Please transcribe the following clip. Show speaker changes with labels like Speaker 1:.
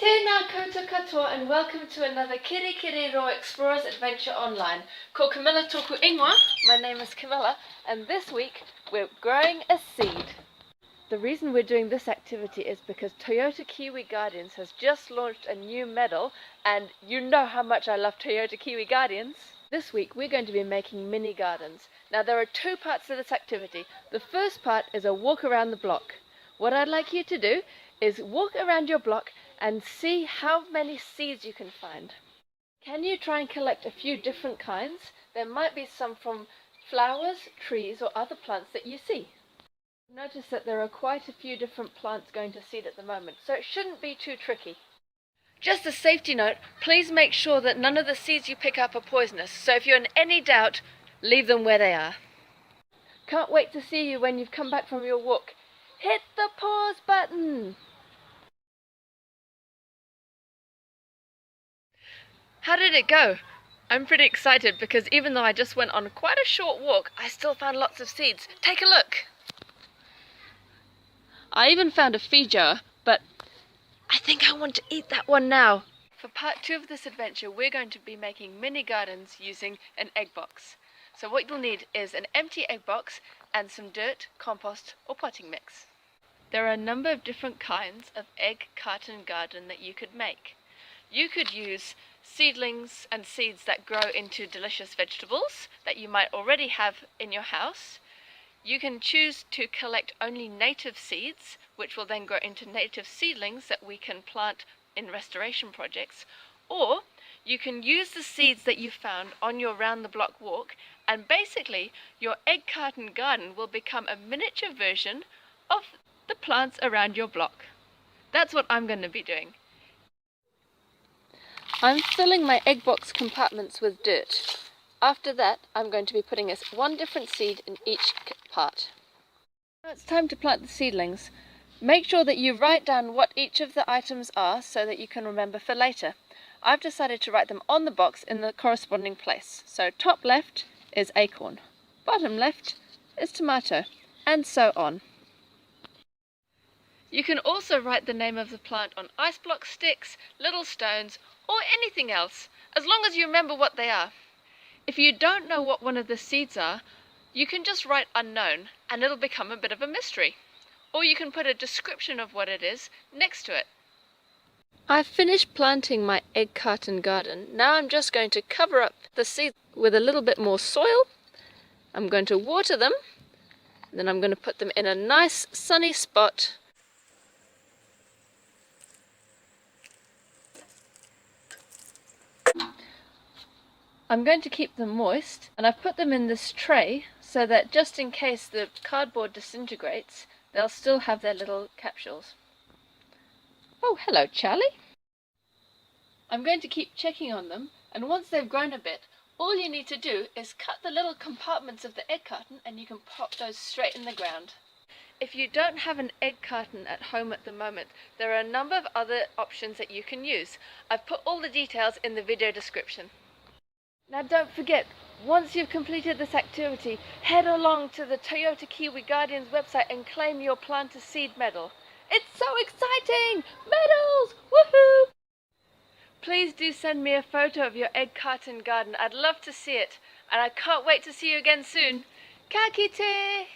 Speaker 1: Tēnā koutou katoa and welcome to another Kirikiriroa Explorers adventure online. Ko Camilla tōku ingoa, my name is Camilla, and this week we're growing a seed. The reason we're doing this activity is because Toyota Kiwi Guardians has just launched a new medal, and you know how much I love Toyota Kiwi Guardians. This week we're going to be making mini gardens. Now there are two parts to this activity. The first part is a walk around the block. What I'd like you to do is walk around your block and see how many seeds you can find. Can you try and collect a few different kinds? There might be some from flowers, trees or other plants that you see. Notice that there are quite a few different plants going to seed at the moment, so it shouldn't be too tricky. Just a safety note, please make sure that none of the seeds you pick up are poisonous, so if you're in any doubt, leave them where they are. Can't wait to see you when you've come back from your walk. Hit the pause button! How did it go? I'm pretty excited because even though I just went on quite a short walk, I still found lots of seeds. Take a look! I even found a feijoa, but I think I want to eat that one now. For part 2 of this adventure, we're going to be making mini gardens using an egg box. So what you'll need is an empty egg box and some dirt, compost or potting mix. There are a number of different kinds of egg carton garden that you could make. You could use seedlings and seeds that grow into delicious vegetables that you might already have in your house. You can choose to collect only native seeds, which will then grow into native seedlings that we can plant in restoration projects. Or you can use the seeds that you found on your round the block walk, and basically your egg carton garden will become a miniature version of the plants around your block. That's what I'm going to be doing. I'm filling my egg box compartments with dirt. After that, I'm going to be putting one different seed in each part. Now it's time to plant the seedlings. Make sure that you write down what each of the items are so that you can remember for later. I've decided to write them on the box in the corresponding place. So top left is acorn, bottom left is tomato, and so on. You can also write the name of the plant on ice block sticks, little stones, or anything else, as long as you remember what they are. If you don't know what one of the seeds are, you can just write unknown and it'll become a bit of a mystery. Or you can put a description of what it is next to it. I've finished planting my egg carton garden. Now I'm just going to cover up the seeds with a little bit more soil. I'm going to water them, then I'm going to put them in a nice sunny spot. I'm going to keep them moist, and I've put them in this tray so that just in case the cardboard disintegrates, they'll still have their little capsules. Oh, hello Charlie! I'm going to keep checking on them, and once they've grown a bit, all you need to do is cut the little compartments of the egg carton and you can pop those straight in the ground. If you don't have an egg carton at home at the moment, there are a number of other options that you can use. I've put all the details in the video description. Now don't forget, once you've completed this activity, head along to the Toyota Kiwi Guardians website and claim your Plant a Seed medal. It's so exciting! Medals! Woohoo! Please do send me a photo of your egg carton garden. I'd love to see it, and I can't wait to see you again soon. Ka kite!